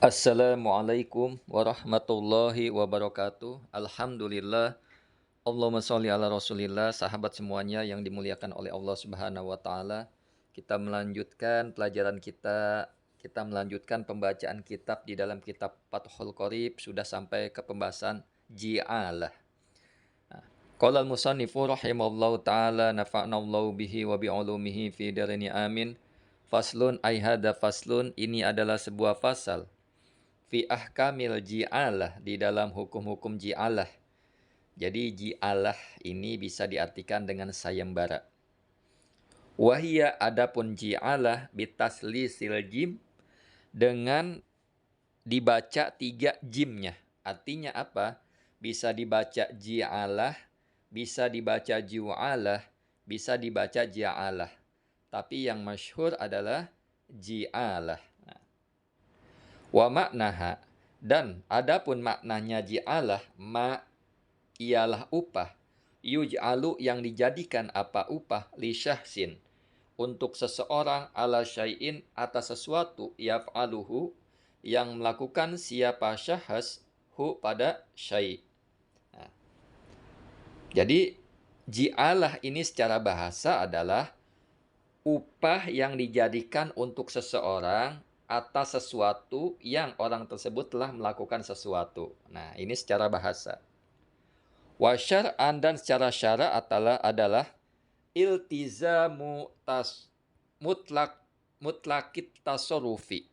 Assalamualaikum warahmatullahi wabarakatuh. Alhamdulillah. Allahumma sholli ala Rasulillah. Sahabat semuanya yang dimuliakan oleh Allah Subhanahu wa taala. Kita melanjutkan pelajaran kita. Kita melanjutkan pembacaan kitab di dalam kitab Fathul Qorib sudah sampai ke pembahasan ji'alah. Qala al-musannifu rahimahullahu taala nafa'nallahu bihi wa bi'ulumihi fi darini amin. Faslun ay hadza faslun, ini adalah sebuah fasal fi ahkamil ji'alah, di dalam hukum-hukum ji'alah. Jadi ji'alah ini bisa diartikan dengan sayembara. Wahia, adapun ji'alah bitaslisil jim, dengan dibaca 3 jimnya. Artinya apa? Bisa dibaca ji'alah, bisa dibaca ju'alah, bisa dibaca ji'alah. Tapi yang masyhur adalah ji'alah. Wa maknaha, dan adapun maknanya ji'alah, ialah upah, yuj'alu yang dijadikan apa upah, li syahsin untuk seseorang, ala syai'in atas sesuatu, yaf'aluhu yang melakukan siapa syahas hu pada syai'. Nah, jadi ji'alah ini secara bahasa adalah upah yang dijadikan untuk seseorang atas sesuatu yang orang tersebut telah melakukan sesuatu. Nah, ini secara bahasa. Wa syar'an, dan secara syara adalah iltizamu mutlakit tasarrufi.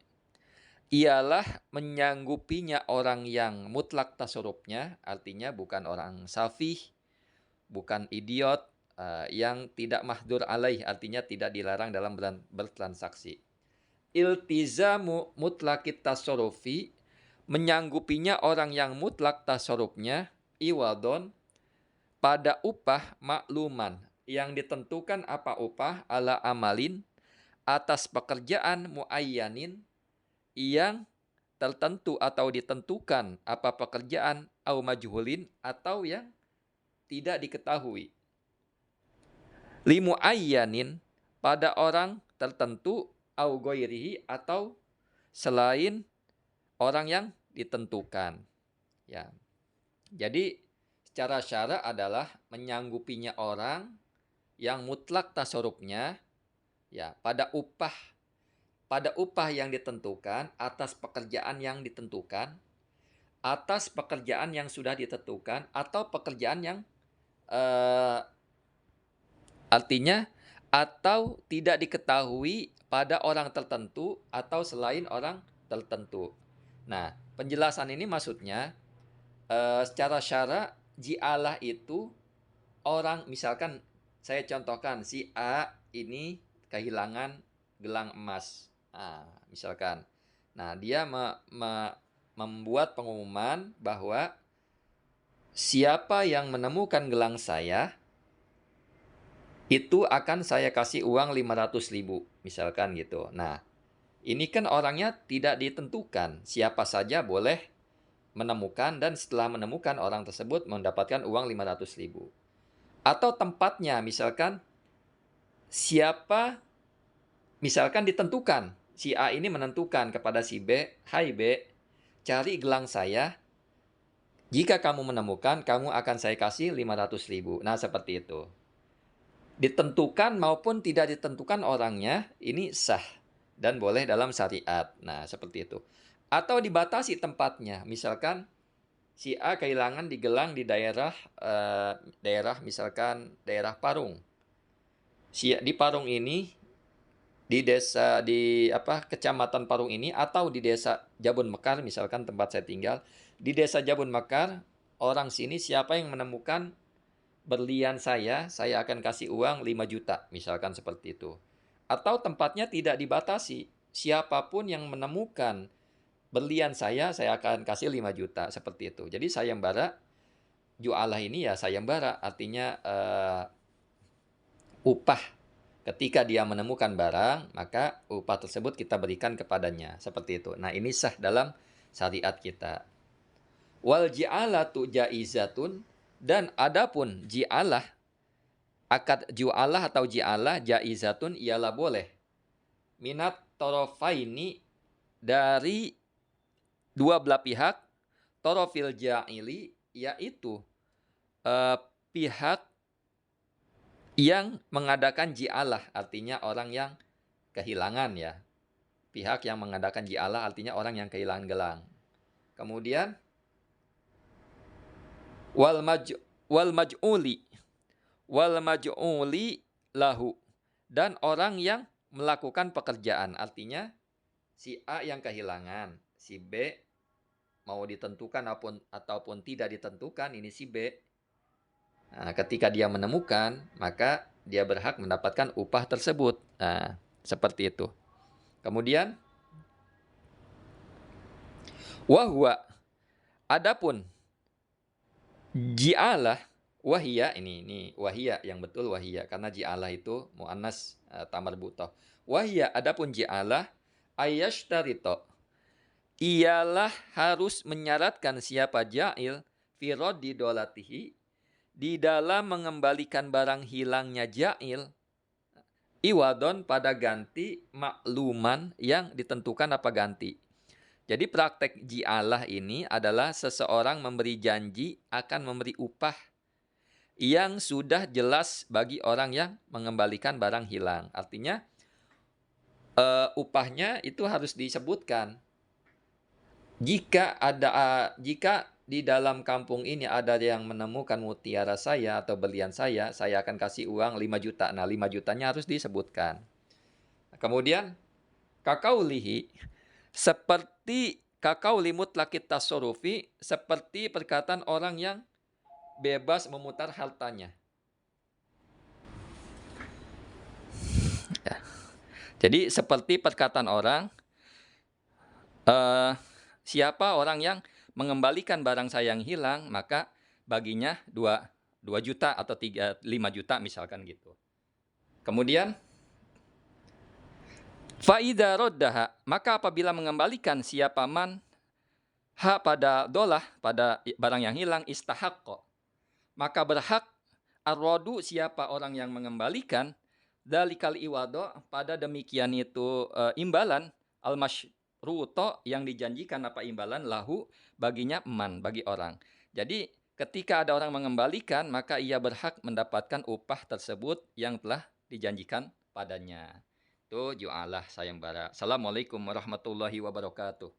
Ialah menyanggupinya orang yang mutlak tasarrufnya, artinya bukan orang safih, bukan idiot, yang tidak mahdur alaih, artinya tidak dilarang dalam bertransaksi. Iltizamu mutlakit tasarrufi, menyanggupinya orang yang mutlak tasarrufnya, iwadon, pada upah makluman, yang ditentukan apa upah, ala amalin, atas pekerjaan muayyanin, yang tertentu atau ditentukan apa pekerjaan, au majhulin, atau yang tidak diketahui. Li muayyanin, pada orang tertentu, au ghairihi, atau selain orang yang ditentukan. Ya. Jadi secara syara adalah menyanggupinya orang yang mutlak tasarrufnya, ya, pada upah yang ditentukan, atas pekerjaan yang ditentukan, atas pekerjaan yang sudah ditentukan, atau pekerjaan yang artinya atau tidak diketahui pada orang tertentu atau selain orang tertentu. Nah, penjelasan ini maksudnya secara syara ji'alah itu orang, misalkan saya contohkan si A ini kehilangan gelang emas. Nah, misalkan. Nah, dia membuat pengumuman bahwa siapa yang menemukan gelang saya, itu akan saya kasih uang 500.000, misalkan gitu. Nah, ini kan orangnya tidak ditentukan. Siapa saja boleh menemukan, dan setelah menemukan orang tersebut mendapatkan uang 500.000. Atau tempatnya, misalkan siapa, misalkan ditentukan. Si A ini menentukan kepada si B, "Hai B, cari gelang saya. Jika kamu menemukan, kamu akan saya kasih 500.000. Nah, seperti itu. Ditentukan maupun tidak ditentukan orangnya, ini sah dan boleh dalam syariat. Nah, seperti itu. Atau dibatasi tempatnya. Misalkan si A kehilangan di gelang di daerah misalkan daerah Parung. Di Parung ini, di desa kecamatan Parung ini, atau di desa Jabun Mekar, misalkan tempat saya tinggal, di desa Jabun Mekar, orang sini siapa yang menemukan berlian saya akan kasih uang 5 juta, misalkan seperti itu. Atau tempatnya tidak dibatasi, siapapun yang menemukan berlian saya akan kasih 5 juta, seperti itu. Jadi sayembara ju'alah ini ya sayembara, artinya upah. Ketika dia menemukan barang, maka upah tersebut kita berikan kepadanya, seperti itu. Nah, ini sah dalam syariat kita. Wal ji'alatu jaizatun, dan adapun ji'alah, akad ju'alah atau ji'alah jaizatun, ialah boleh. Minat torofaini, dari dua belah pihak, torofil ja'ili, yaitu pihak yang mengadakan ji'alah, artinya orang yang kehilangan ya. Pihak yang mengadakan ji'alah artinya orang yang kehilangan gelang. Kemudian wal maj'uli lahu, dan orang yang melakukan pekerjaan, artinya si A yang kehilangan, si B mau ditentukan ataupun tidak ditentukan, ini si B. Nah, ketika dia menemukan, maka dia berhak mendapatkan upah tersebut. Nah, seperti itu. Kemudian wahwa, adapun ji'alah, wahia, ini wahia yang betul, wahia karena ji'alah itu muannas tamarbutah. Wahia, adapun ji'alah, ayashtarito, ialah harus menyaratkan siapa ja'il firodi dolatihi, di dalam mengembalikan barang hilangnya ja'il, iwadon, pada ganti makluman yang ditentukan apa ganti. Jadi praktek ji'alah ini adalah seseorang memberi janji akan memberi upah yang sudah jelas bagi orang yang mengembalikan barang hilang. Artinya upahnya itu harus disebutkan. Jika di dalam kampung ini ada yang menemukan mutiara saya atau berlian saya akan kasih uang 5 juta. Nah, 5 jutanya harus disebutkan. Kemudian kakaulihi, seperti kakauli mutlaqit tasarrufi, seperti perkataan orang yang bebas memutar hartanya. Ya. Jadi seperti perkataan orang, siapa orang yang mengembalikan barang saya yang hilang, maka baginya 2 juta atau 5 juta misalkan gitu. Kemudian faida roddaha, maka apabila mengembalikan siapa man pada dolah, pada barang yang hilang, istahaqqo, maka berhak arrodu, siapa orang yang mengembalikan, dalikal iwado, pada demikian itu imbalan, al-masyruto, yang dijanjikan apa imbalan, lahu, baginya man, bagi orang. Jadi ketika ada orang mengembalikan, maka ia berhak mendapatkan upah tersebut yang telah dijanjikan padanya. Itu ju'alah sayembara. Assalamualaikum warahmatullahi wabarakatuh.